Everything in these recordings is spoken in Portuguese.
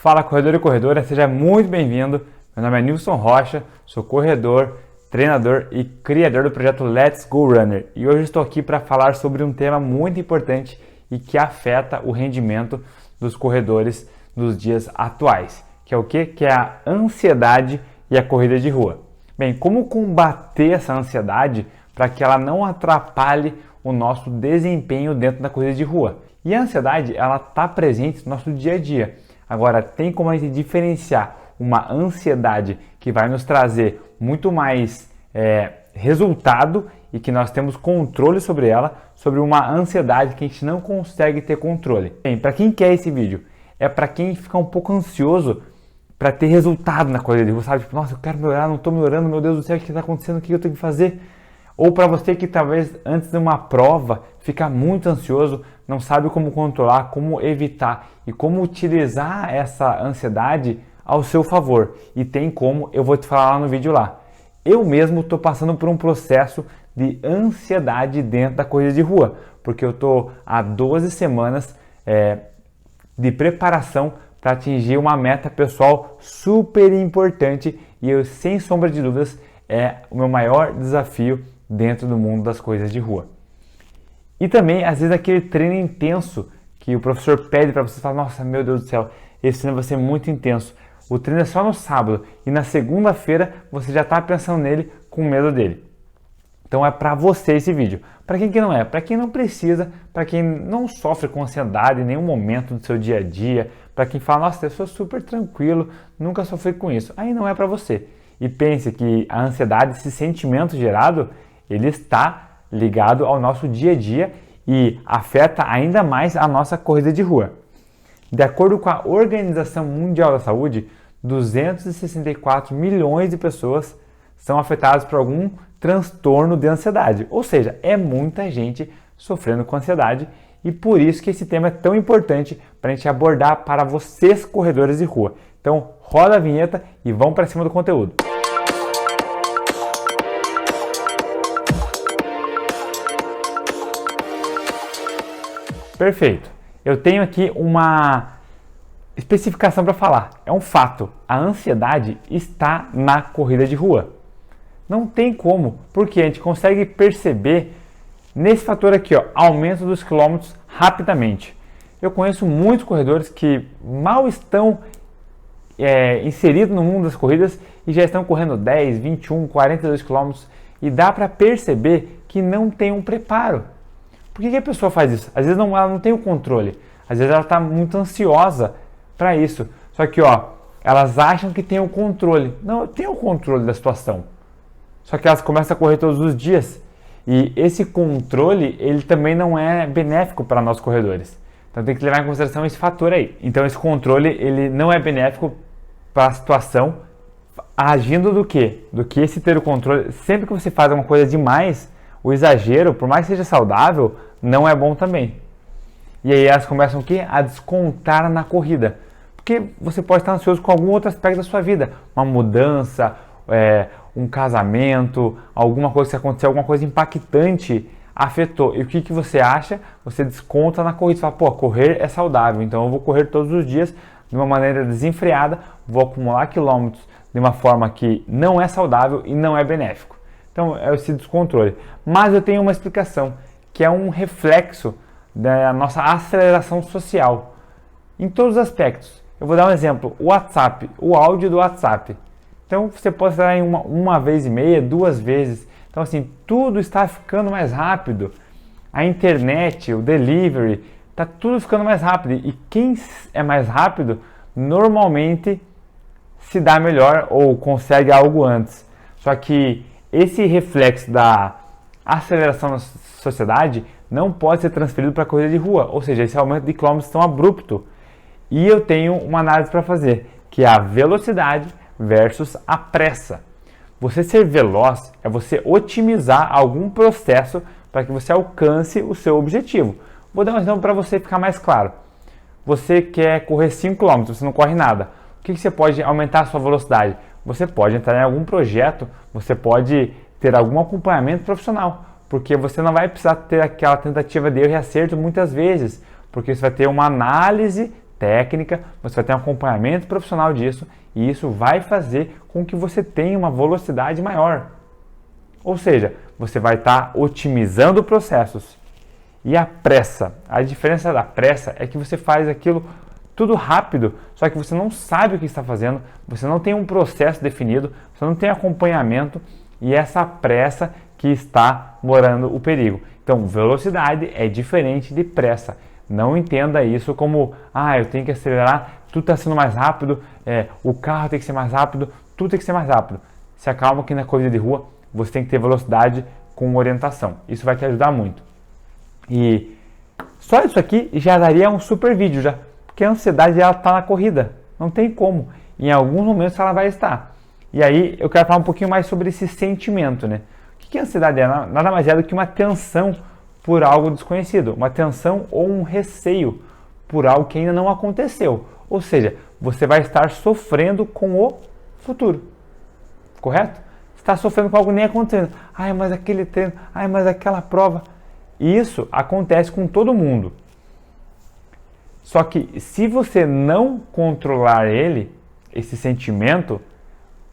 Fala corredor e corredora, seja muito bem-vindo. Meu nome é Nilson Rocha, sou corredor, treinador e criador do projeto Let's Go Runner. E hoje estou aqui para falar sobre um tema muito importante e que afeta o rendimento dos corredores nos dias atuais. Que é o quê? Que é a ansiedade e a corrida de rua. Bem, como combater essa ansiedade para que ela não atrapalhe o nosso desempenho dentro da corrida de rua? E a ansiedade, ela está presente no nosso dia a dia. Agora, tem como a gente diferenciar uma ansiedade que vai nos trazer muito mais resultado e que nós temos controle sobre ela, sobre uma ansiedade que a gente não consegue ter controle. Bem, para quem quer esse vídeo? É para quem fica um pouco ansioso para ter resultado na corrida de rua, sabe? Tipo, nossa, eu quero melhorar, não estou melhorando, meu Deus do céu, o que está acontecendo, o que eu tenho que fazer? Ou para você que talvez antes de uma prova fica muito ansioso, não sabe como controlar, como evitar e como utilizar essa ansiedade ao seu favor. E tem como, eu vou te falar lá no vídeo lá. Eu mesmo estou passando por um processo de ansiedade dentro da corrida de rua, porque eu estou há 12 semanas de preparação para atingir uma meta pessoal super importante e eu, sem sombra de dúvidas, é o meu maior desafio dentro do mundo das corridas de rua. E também, às vezes, aquele treino intenso que o professor pede para você, fala, nossa, meu Deus do céu, esse treino vai ser muito intenso. O treino é só no sábado e na segunda-feira você já está pensando nele com medo dele. Então é para você esse vídeo. Para quem que não é? Para quem não precisa, para quem não sofre com ansiedade em nenhum momento do seu dia a dia, para quem fala, nossa, eu sou super tranquilo, nunca sofri com isso. Aí não é para você. E pense que a ansiedade, esse sentimento gerado, ele está ligado ao nosso dia a dia e afeta ainda mais a nossa corrida de rua. De acordo com a Organização Mundial da Saúde, 264 milhões de pessoas são afetadas por algum transtorno de ansiedade. Ou seja, é muita gente sofrendo com ansiedade e por isso que esse tema é tão importante para a gente abordar para vocês corredores de rua. Então, roda a vinheta e vamos para cima do conteúdo. Perfeito. Eu tenho aqui uma especificação para falar. É um fato. A ansiedade está na corrida de rua. Não tem como, porque a gente consegue perceber nesse fator aqui, ó, aumento dos quilômetros rapidamente. Eu conheço muitos corredores que mal estão inseridos no mundo das corridas e já estão correndo 10, 21, 42 quilômetros e dá para perceber que não tem um preparo. Por que a pessoa faz isso? Às vezes ela não tem o controle, às vezes ela está muito ansiosa para isso. Só que elas acham que tem o controle. Não, eu tenho o controle da situação. Só que elas começam a correr todos os dias. E esse controle, ele também não é benéfico para nós corredores. Então tem que levar em consideração esse fator aí. Então esse controle, ele não é benéfico para a situação, agindo do quê? Do que esse ter o controle. Sempre que você faz uma coisa demais, o exagero, por mais que seja saudável, não é bom também. E aí elas começam o quê? A descontar na corrida. Porque você pode estar ansioso com algum outro aspecto da sua vida. Uma mudança, um casamento, alguma coisa que aconteceu, alguma coisa impactante afetou. E o que você acha? Você desconta na corrida. Você fala, pô, correr é saudável, então eu vou correr todos os dias de uma maneira desenfreada, vou acumular quilômetros de uma forma que não é saudável e não é benéfico. Então é esse descontrole. Mas eu tenho uma explicação, que é um reflexo da nossa aceleração social, em todos os aspectos. Eu vou dar um exemplo, o WhatsApp, o áudio do WhatsApp. Então você pode estar em uma vez e meia, 2 vezes. Então assim, tudo está ficando mais rápido. A internet, o delivery, está tudo ficando mais rápido. E quem é mais rápido, normalmente se dá melhor ou consegue algo antes. Só que esse reflexo da aceleração na sociedade não pode ser transferido para a corrida de rua, ou seja, esse aumento de quilômetros tão abrupto. E eu tenho uma análise para fazer, que é a velocidade versus a pressa. Você ser veloz é você otimizar algum processo para que você alcance o seu objetivo. Vou dar um exemplo para você ficar mais claro. Você quer correr 5 km, você não corre nada. O que você pode aumentar a sua velocidade? Você pode entrar em algum projeto, você pode ter algum acompanhamento profissional, porque você não vai precisar ter aquela tentativa de erro e acerto muitas vezes, porque você vai ter uma análise técnica, você vai ter um acompanhamento profissional disso e isso vai fazer com que você tenha uma velocidade maior. Ou seja, você vai estar otimizando processos. E a pressa, a diferença da pressa é que você faz aquilo tudo rápido, só que você não sabe o que está fazendo, você não tem um processo definido, você não tem acompanhamento e essa pressa que está morando o perigo. Então, velocidade é diferente de pressa. Não entenda isso como, eu tenho que acelerar, tudo está sendo mais rápido, o carro tem que ser mais rápido, tudo tem que ser mais rápido. Se acalma que na corrida de rua você tem que ter velocidade com orientação. Isso vai te ajudar muito. E só isso aqui já daria um super vídeo já, porque a ansiedade ela está na corrida, não tem como. Em alguns momentos ela vai estar. E aí eu quero falar um pouquinho mais sobre esse sentimento, né? O que a ansiedade é? Nada mais é do que uma tensão por algo desconhecido, uma tensão ou um receio por algo que ainda não aconteceu. Ou seja, você vai estar sofrendo com o futuro, correto? Você está sofrendo com algo nem acontecendo. Mas aquele treino, mas aquela prova. Isso acontece com todo mundo. Só que se você não controlar ele, esse sentimento,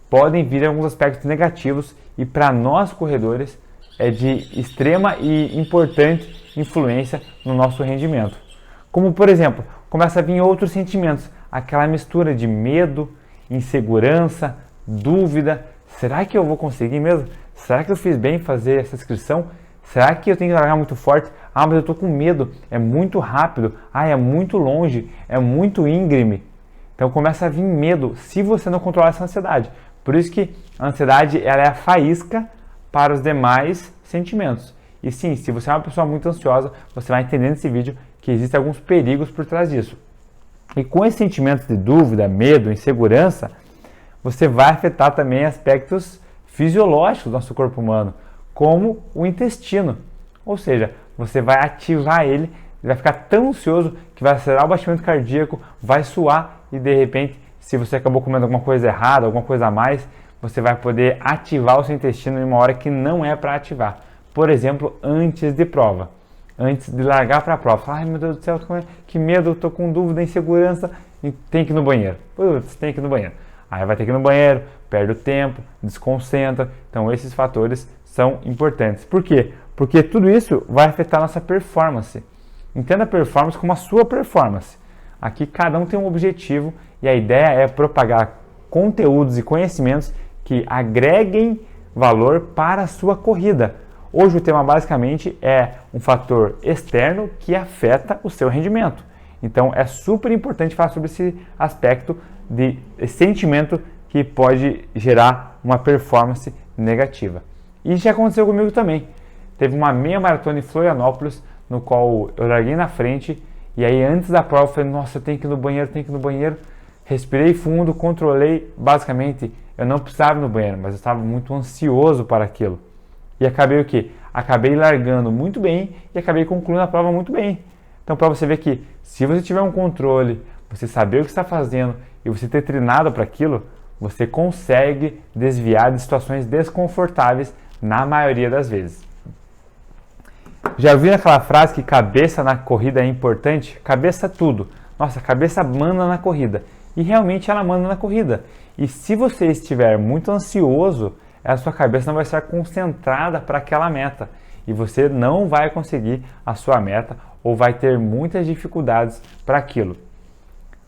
podem vir alguns aspectos negativos e para nós corredores é de extrema e importante influência no nosso rendimento. Como por exemplo, começa a vir outros sentimentos, aquela mistura de medo, insegurança, dúvida. Será que eu vou conseguir mesmo? Será que eu fiz bem fazer essa inscrição? Será que eu tenho que largar muito forte? Mas eu estou com medo, é muito rápido, é muito longe, é muito íngreme. Então começa a vir medo se você não controlar essa ansiedade. Por isso que a ansiedade ela é a faísca para os demais sentimentos. E sim, se você é uma pessoa muito ansiosa, você vai entender nesse vídeo que existem alguns perigos por trás disso. E com esses sentimentos de dúvida, medo, insegurança, você vai afetar também aspectos fisiológicos do nosso corpo humano, como o intestino. Ou seja, você vai ativar ele, vai ficar tão ansioso que vai acelerar o batimento cardíaco, vai suar e de repente, se você acabou comendo alguma coisa errada, alguma coisa a mais, você vai poder ativar o seu intestino em uma hora que não é para ativar. Por exemplo, antes de prova, antes de largar para a prova. Meu Deus do céu, que medo, estou com dúvida, insegurança, e tem que ir no banheiro. Tem que ir no banheiro. Aí vai ter que ir no banheiro, perde o tempo, desconcentra. Então esses fatores são importantes. Por quê? Porque tudo isso vai afetar a nossa performance. Entenda a performance como a sua performance. Aqui cada um tem um objetivo e a ideia é propagar conteúdos e conhecimentos que agreguem valor para a sua corrida. Hoje o tema basicamente é um fator externo que afeta o seu rendimento. Então é super importante falar sobre esse aspecto de sentimento que pode gerar uma performance negativa. E já aconteceu comigo também. Teve uma meia maratona em Florianópolis, no qual eu larguei na frente, e aí antes da prova eu falei, nossa, eu tenho que ir no banheiro, respirei fundo, controlei, basicamente eu não precisava ir no banheiro, mas eu estava muito ansioso para aquilo. E acabei o quê? Acabei largando muito bem e acabei concluindo a prova muito bem. Então para você ver que se você tiver um controle, você saber o que está fazendo e você ter treinado para aquilo, você consegue desviar de situações desconfortáveis na maioria das vezes. Já ouviram aquela frase que cabeça na corrida é importante? Cabeça tudo. Nossa, a cabeça manda na corrida. E realmente ela manda na corrida. E se você estiver muito ansioso, a sua cabeça não vai estar concentrada para aquela meta. E você não vai conseguir a sua meta ou vai ter muitas dificuldades para aquilo.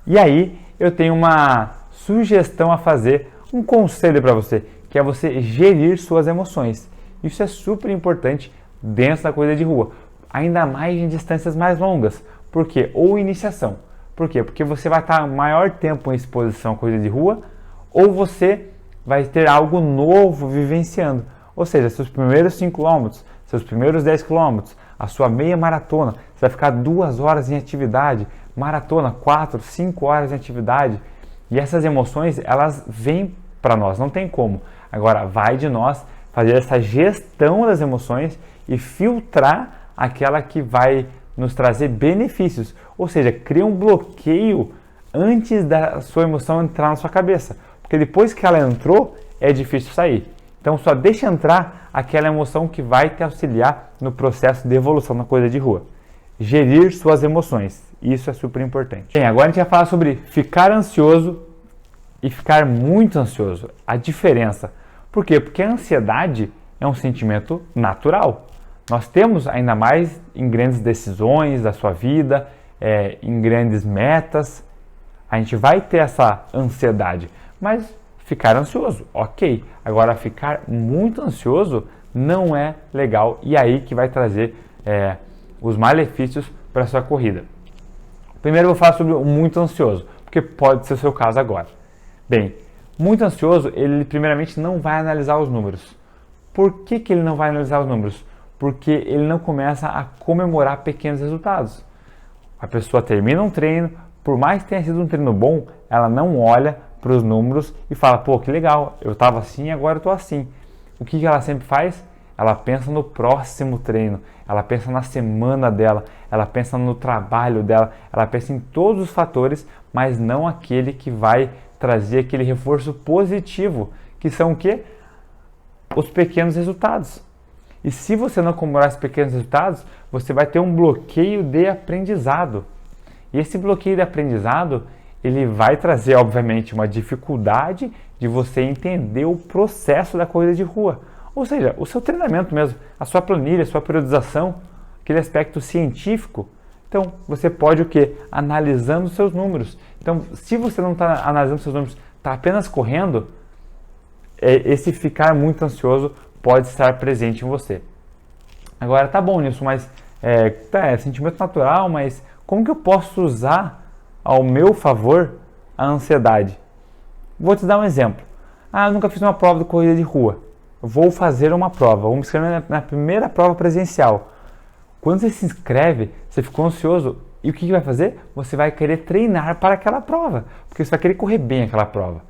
E aí eu tenho uma sugestão a fazer, um conselho para você, que é você gerir suas emoções. Isso é super importante dentro da corrida de rua, ainda mais em distâncias mais longas. Por quê? Ou iniciação. Por quê? Porque você vai estar maior tempo em exposição à corrida de rua, ou você vai ter algo novo vivenciando. Ou seja, seus primeiros 5 km, seus primeiros 10 km, a sua meia maratona, você vai ficar 2 horas em atividade, maratona, 4, 5 horas em atividade. E essas emoções, elas vêm para nós, não tem como. Agora, vai de nós fazer essa gestão das emoções e filtrar aquela que vai nos trazer benefícios. Ou seja, cria um bloqueio antes da sua emoção entrar na sua cabeça. Porque depois que ela entrou, é difícil sair. Então só deixa entrar aquela emoção que vai te auxiliar no processo de evolução na corrida de rua. Gerir suas emoções. Isso é super importante. Bem, agora a gente vai falar sobre ficar ansioso e ficar muito ansioso. A diferença. Por quê? Porque a ansiedade é um sentimento natural. Nós temos ainda mais em grandes decisões da sua vida, em grandes metas. A gente vai ter essa ansiedade, mas ficar ansioso, ok. Agora, ficar muito ansioso não é legal e aí que vai trazer os malefícios para a sua corrida. Primeiro eu vou falar sobre o muito ansioso, porque pode ser o seu caso agora. Bem, muito ansioso, ele primeiramente não vai analisar os números. Por que ele não vai analisar os números? Porque ele não começa a comemorar pequenos resultados. A pessoa termina um treino, por mais que tenha sido um treino bom, ela não olha para os números e fala, pô, que legal, eu estava assim e agora eu estou assim. O que ela sempre faz? Ela pensa no próximo treino, ela pensa na semana dela, ela pensa no trabalho dela, ela pensa em todos os fatores, mas não aquele que vai trazer aquele reforço positivo, que são o quê? Os pequenos resultados. E se você não comemorar esses pequenos resultados, você vai ter um bloqueio de aprendizado. E esse bloqueio de aprendizado, ele vai trazer, obviamente, uma dificuldade de você entender o processo da corrida de rua. Ou seja, o seu treinamento mesmo, a sua planilha, a sua periodização, aquele aspecto científico. Então, você pode o quê? Analisando os seus números. Então, se você não está analisando os seus números, está apenas correndo, esse ficar muito ansioso pode estar presente em você. Agora, tá bom nisso, mas é sentimento natural, mas como que eu posso usar ao meu favor a ansiedade? Vou te dar um exemplo. Eu nunca fiz uma prova de corrida de rua. Vou fazer uma prova, vou me inscrever na primeira prova presencial. Quando você se inscreve, você ficou ansioso e o que vai fazer? Você vai querer treinar para aquela prova, porque você vai querer correr bem aquela prova.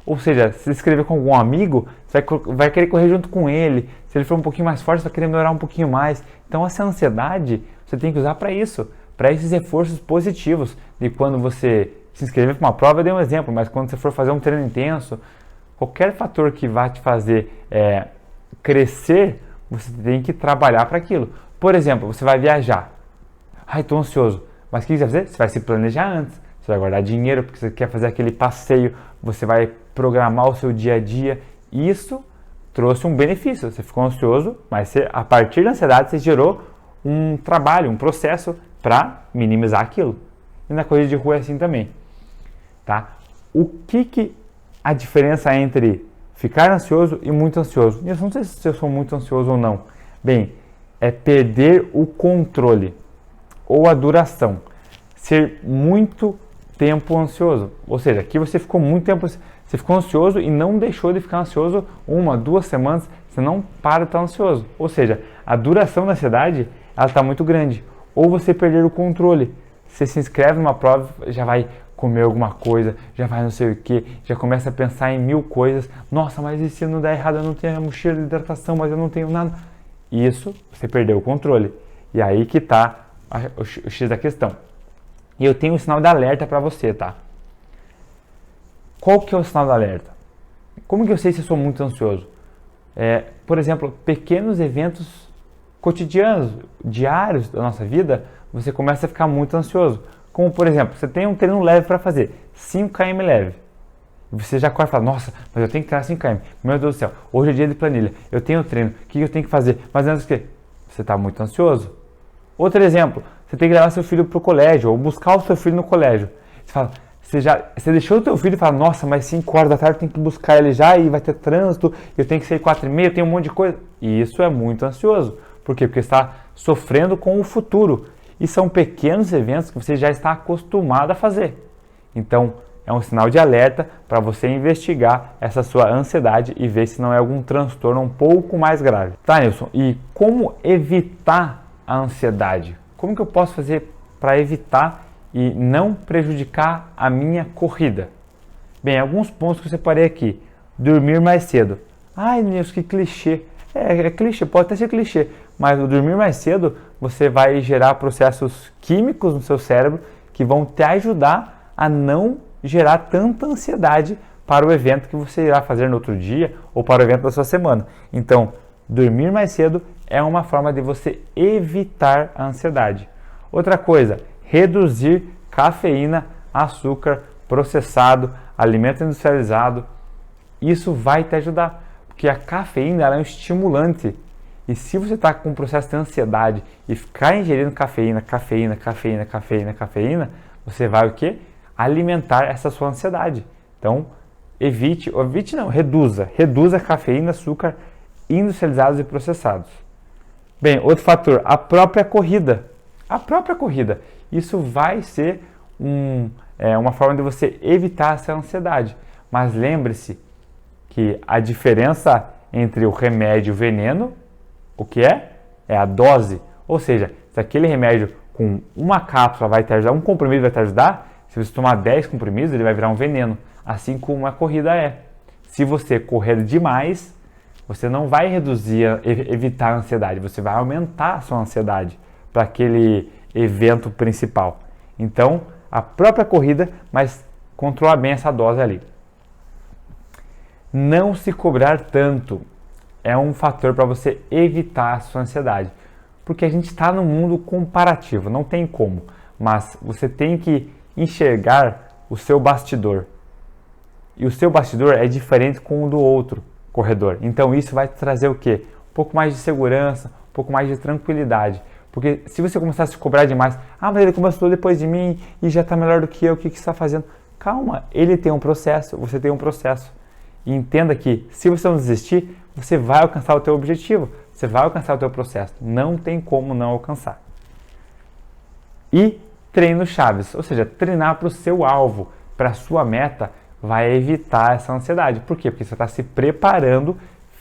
Ou seja, se inscrever com algum amigo, você vai querer correr junto com ele. Se ele for um pouquinho mais forte, você vai querer melhorar um pouquinho mais. Então essa ansiedade você tem que usar para isso, para esses reforços positivos. E quando você se inscrever para uma prova, eu dei um exemplo, mas quando você for fazer um treino intenso, qualquer fator que vá te fazer crescer, você tem que trabalhar para aquilo. Por exemplo, você vai viajar. Estou ansioso. Mas o que você vai fazer? Você vai se planejar antes. Você vai guardar dinheiro porque você quer fazer aquele passeio. Você vai programar o seu dia a dia. Isso trouxe um benefício. Você ficou ansioso, mas a partir da ansiedade você gerou um trabalho, um processo para minimizar aquilo. E na corrida de rua é assim também. Tá? O que a diferença entre ficar ansioso e muito ansioso? Eu não sei se eu sou muito ansioso ou não. Bem, é perder o controle ou a duração. Ser muito tempo ansioso. Ou seja, aqui você ficou muito tempo, você ficou ansioso e não deixou de ficar ansioso 1, 2 semanas, você não para de estar ansioso. Ou seja, a duração da ansiedade, ela está muito grande. Ou você perder o controle. Você se inscreve numa prova, já vai comer alguma coisa, já vai não sei o que, já começa a pensar em 1000 coisas. Nossa, mas e se não der errado, eu não tenho a mochila de hidratação, mas eu não tenho nada. Isso, você perdeu o controle. E aí que está o X da questão. E eu tenho um sinal de alerta para você, tá? Qual que é o sinal de alerta? Como que eu sei se eu sou muito ansioso? Por exemplo, pequenos eventos cotidianos, diários da nossa vida, você começa a ficar muito ansioso. Como, por exemplo, você tem um treino leve para fazer, 5 km leve. Você já acorda e fala, nossa, mas eu tenho que treinar 5 km. Meu Deus do céu, hoje é dia de planilha, eu tenho treino, o que eu tenho que fazer? Mas antes que você está muito ansioso. Outro exemplo, você tem que levar seu filho para o colégio ou buscar o seu filho no colégio. Você fala, você deixou o teu filho e fala, nossa, mas 5 horas da tarde eu tenho que buscar ele já e vai ter trânsito, eu tenho que sair 4h30, eu tenho um monte de coisa. E isso é muito ansioso. Por quê? Porque você está sofrendo com o futuro. E são pequenos eventos que você já está acostumado a fazer. Então, é um sinal de alerta para você investigar essa sua ansiedade e ver se não é algum transtorno um pouco mais grave. Tá, Nilson? E como evitar a ansiedade? Como que eu posso fazer para evitar e não prejudicar a minha corrida? Bem, alguns pontos que eu separei aqui. Dormir mais cedo. Ai, Nilson, que clichê. É clichê, pode até ser clichê, mas o dormir mais cedo, você vai gerar processos químicos no seu cérebro que vão te ajudar a não gerar tanta ansiedade para o evento que você irá fazer no outro dia ou para o evento da sua semana. Então, dormir mais cedo é uma forma de você evitar a ansiedade. Outra coisa, reduzir cafeína, açúcar, processado, alimento industrializado. Isso vai te ajudar, porque a cafeína ela é um estimulante. E se você está com um processo de ansiedade e ficar ingerindo cafeína, você vai o quê? Alimentar essa sua ansiedade. Então, reduza cafeína, açúcar industrializados e processados. Bem, outro fator, a própria corrida. Isso vai ser uma forma de você evitar essa ansiedade. Mas lembre-se que a diferença entre o remédio e o veneno, o que é? É a dose. Ou seja, se aquele remédio com uma cápsula vai te ajudar, um comprimido vai te ajudar, se você tomar 10 comprimidos, ele vai virar um veneno. Assim como uma corrida é. Se você correr demais, você não vai evitar a ansiedade, você vai aumentar a sua ansiedade para aquele evento principal. Então, a própria corrida, mas controla bem essa dose ali. Não se cobrar tanto é um fator para você evitar a sua ansiedade. Porque a gente está no mundo comparativo, não tem como. Mas você tem que enxergar o seu bastidor. E o seu bastidor é diferente com o do outro corredor. Então isso vai te trazer o quê? Um pouco mais de segurança, um pouco mais de tranquilidade. Porque se você começar a se cobrar demais, mas ele começou depois de mim e já está melhor do que eu, o que você está fazendo? Calma, ele tem um processo, você tem um processo. E entenda que se você não desistir, você vai alcançar o teu objetivo, você vai alcançar o teu processo. Não tem como não alcançar. E treino chaves, ou seja, treinar para o seu alvo, para a sua meta, vai evitar essa ansiedade. Por quê? Porque você está se preparando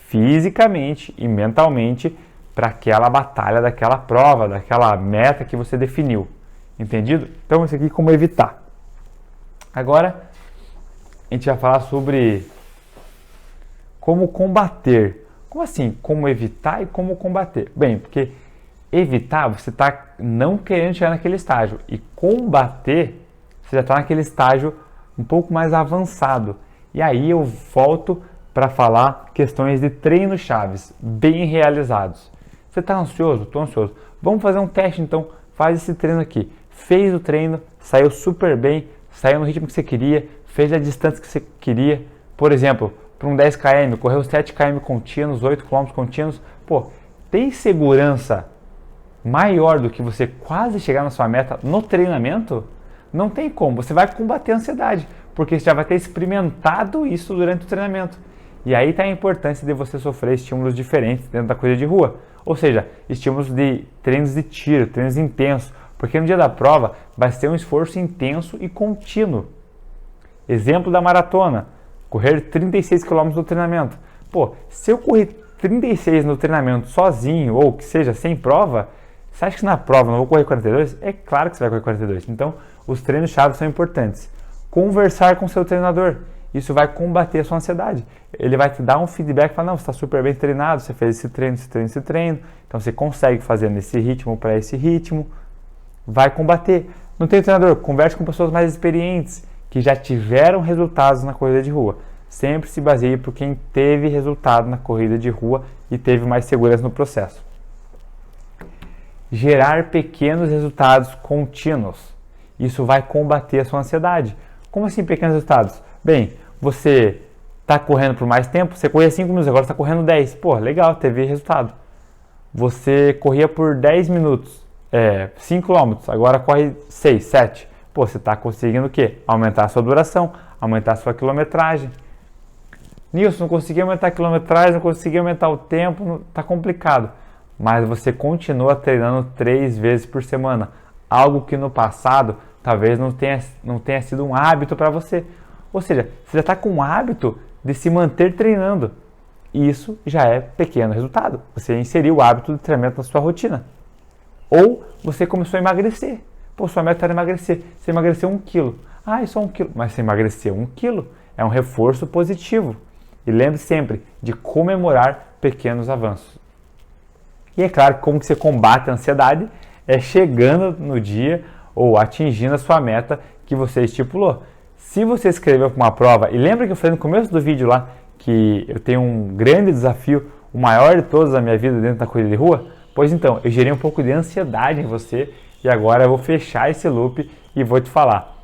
fisicamente e mentalmente para aquela batalha, daquela prova, daquela meta que você definiu. Entendido? Então, isso aqui como evitar. Agora, a gente vai falar sobre como combater. Como assim? Como evitar e como combater? Bem, porque evitar, você está não querendo chegar naquele estágio. E combater, você já está naquele estágio um pouco mais avançado. E aí eu volto para falar questões de treinos chaves, bem realizados. Você está ansioso? Estou ansioso. Vamos fazer um teste então. Faz esse treino aqui. Fez o treino, saiu super bem, saiu no ritmo que você queria, fez a distância que você queria. Por exemplo, para um 10 km, correu 7 km contínuos, 8 km contínuos. Pô, tem segurança maior do que você quase chegar na sua meta no treinamento? Não tem como. Você vai combater a ansiedade, porque você já vai ter experimentado isso durante o treinamento. E aí está a importância de você sofrer estímulos diferentes dentro da corrida de rua. Ou seja, estímulos de treinos de tiro, treinos intensos. Porque no dia da prova vai ser um esforço intenso e contínuo. Exemplo da maratona. Correr 36 km no treinamento. Pô, se eu correr 36 no treinamento sozinho, ou que seja, sem prova, você acha que na prova eu não vou correr 42? É claro que você vai correr 42. Então, os treinos-chave são importantes. Conversar com o seu treinador. Isso vai combater a sua ansiedade. Ele vai te dar um feedback e falar, não, você está super bem treinado, você fez esse treino. Então, você consegue fazer nesse ritmo para esse ritmo. Vai combater. Não tem treinador? Converse com pessoas mais experientes, que já tiveram resultados na corrida de rua. Sempre se baseie por quem teve resultado na corrida de rua e teve mais segurança no processo. Gerar pequenos resultados contínuos. Isso vai combater a sua ansiedade. Como assim pequenos resultados? Bem, você está correndo por mais tempo, você corria 5 minutos, agora está correndo 10. Pô, legal, teve resultado. Você corria por 10 minutos, 5 km, agora corre 6, 7. Pô, você está conseguindo o quê? Aumentar a sua duração, aumentar a sua quilometragem. Nilson, não consegui aumentar a quilometragem, não consegui aumentar o tempo, está complicado. Mas você continua treinando 3 vezes por semana. Algo que no passado talvez não tenha sido um hábito para você. Ou seja, você já está com o hábito de se manter treinando. E isso já é pequeno resultado. Você inseriu o hábito de treinamento na sua rotina. Ou você começou a emagrecer. Pô, sua meta era emagrecer. Você emagreceu 1 quilo. É só 1 quilo. Mas você emagreceu 1 quilo. É um reforço positivo. E lembre sempre de comemorar pequenos avanços. E é claro que como que você combate a ansiedade é chegando no dia ou atingindo a sua meta que você estipulou. Se você escreveu para uma prova, e lembra que eu falei no começo do vídeo lá que eu tenho um grande desafio, o maior de todos da minha vida dentro da corrida de rua? Pois então, eu gerei um pouco de ansiedade em você E agora eu vou fechar esse loop e vou te falar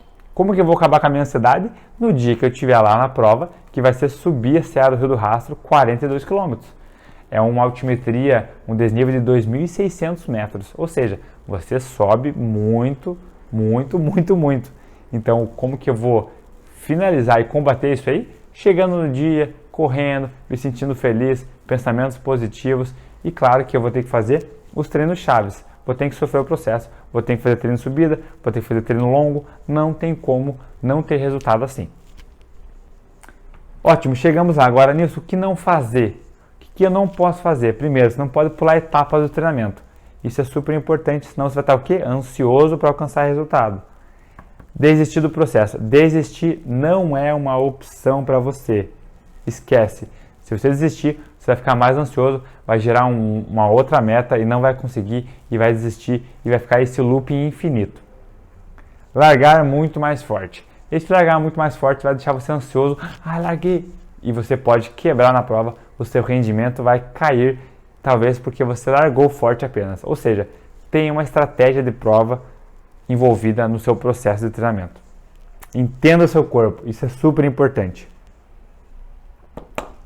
como que eu vou acabar com a minha ansiedade no dia que eu estiver lá na prova, que vai ser subir a Serra do Rio do Rastro, 42 km. É uma altimetria, um desnível de 2.600 metros, ou seja, você sobe muito, muito, muito, muito. Então, como que eu vou finalizar e combater isso aí? Chegando no dia, correndo, me sentindo feliz, pensamentos positivos e claro que eu vou ter que fazer os treinos chaves. Vou ter que sofrer o processo, vou ter que fazer treino de subida, vou ter que fazer treino longo, não tem como não ter resultado assim. Ótimo, chegamos agora nisso, o que não fazer? O que eu não posso fazer? Primeiro, você não pode pular etapas do treinamento. Isso é super importante, senão você vai estar o quê? Ansioso para alcançar resultado. Desistir do processo. Desistir não é uma opção para você. Esquece. Se você desistir, você vai ficar mais ansioso, vai gerar uma outra meta e não vai conseguir e vai desistir e vai ficar esse loop infinito. Largar muito mais forte. Esse largar muito mais forte vai deixar você ansioso. Ah, larguei. E você pode quebrar na prova, o seu rendimento vai cair, talvez porque você largou forte apenas. Ou seja, tem uma estratégia de prova envolvida no seu processo de treinamento. Entenda o seu corpo, isso é super importante.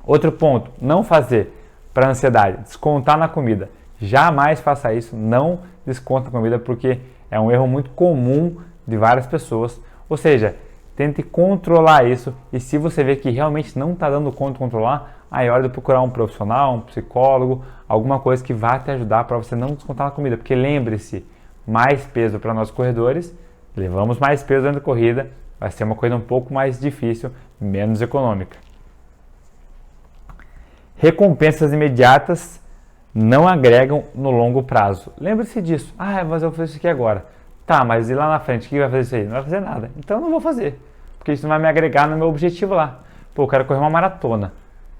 Outro ponto, não fazer para ansiedade, descontar na comida. Jamais faça isso, não desconta na comida porque é um erro muito comum de várias pessoas. Ou seja, tente controlar isso e se você vê que realmente não está dando conta de controlar, aí é hora de procurar um profissional, um psicólogo, alguma coisa que vá te ajudar para você não descontar na comida. Porque lembre-se, mais peso para nós corredores, levamos mais peso durante a corrida, vai ser uma coisa um pouco mais difícil, menos econômica. Recompensas imediatas não agregam no longo prazo. Lembre-se disso. Ah, mas eu vou fazer isso aqui agora. Tá, mas e lá na frente, o que vai fazer isso aí? Não vai fazer nada. Então eu não vou fazer, porque isso não vai me agregar no meu objetivo lá. Pô, eu quero correr uma maratona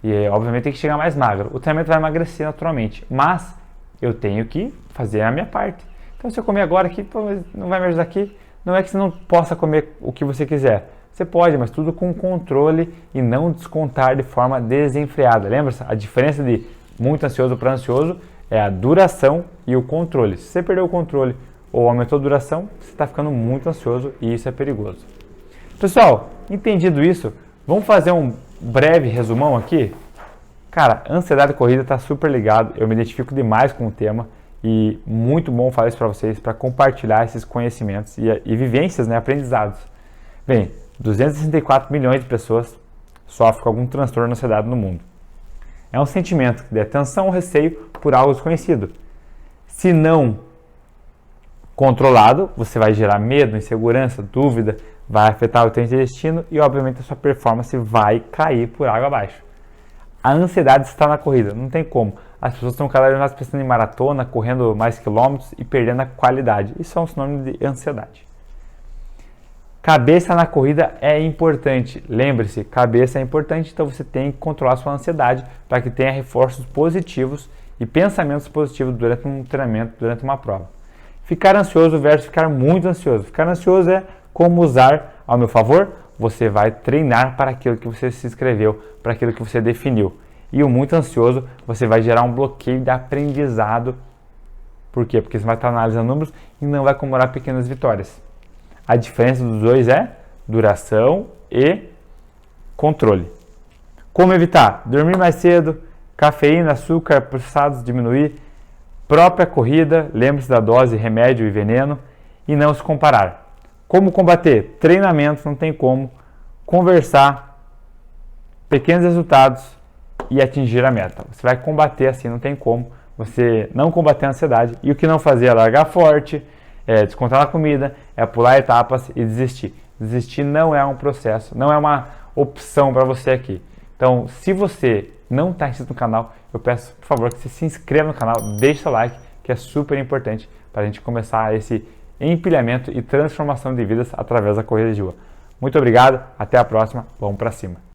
e obviamente tem que chegar mais magro. O treinamento vai emagrecer naturalmente, mas eu tenho que fazer a minha parte. Então se eu comer agora aqui, pô, não vai me ajudar aqui. Não é que você não possa comer o que você quiser. Você pode, mas tudo com controle e não descontar de forma desenfreada. Lembra-se? A diferença de muito ansioso para ansioso é a duração e o controle. Se você perdeu o controle ou aumentou a duração, você está ficando muito ansioso e isso é perigoso. Pessoal, entendido isso, vamos fazer um breve resumão aqui? Cara, ansiedade e corrida está super ligado, eu me identifico demais com o tema e muito bom falar isso para vocês, para compartilhar esses conhecimentos e vivências, né, aprendizados. Bem, 264 milhões de pessoas sofrem com algum transtorno de ansiedade no mundo. É um sentimento de atenção ou receio por algo desconhecido. Se não controlado, você vai gerar medo, insegurança, dúvida, vai afetar o teu intestino e, obviamente, a sua performance vai cair por água abaixo. A ansiedade está na corrida, não tem como. As pessoas estão cada vez mais pensando em maratona, correndo mais quilômetros e perdendo a qualidade. Isso é um sinônimo de ansiedade. Cabeça na corrida é importante. Lembre-se, cabeça é importante, então você tem que controlar sua ansiedade para que tenha reforços positivos e pensamentos positivos durante um treinamento, durante uma prova. Ficar ansioso versus ficar muito ansioso. Ficar ansioso é como usar ao meu favor. Você vai treinar para aquilo que você se inscreveu, para aquilo que você definiu. E o muito ansioso, você vai gerar um bloqueio de aprendizado. Por quê? Porque você vai estar analisando números e não vai comemorar pequenas vitórias. A diferença dos dois é duração e controle. Como evitar? Dormir mais cedo, cafeína, açúcar, processados diminuir, própria corrida, lembre-se da dose, remédio e veneno e não se comparar. Como combater? Treinamento, não tem como, conversar, pequenos resultados e atingir a meta. Você vai combater assim, não tem como você não combater a ansiedade. E o que não fazer é largar forte, é descontar na comida, é pular etapas e desistir. Desistir não é um processo, não é uma opção para você aqui. Então, se você não está inscrito no canal, eu peço, por favor, que você se inscreva no canal, deixe seu like, que é super importante para a gente começar esse empilhamento e transformação de vidas através da corrida de rua. Muito obrigado, até a próxima, vamos para cima!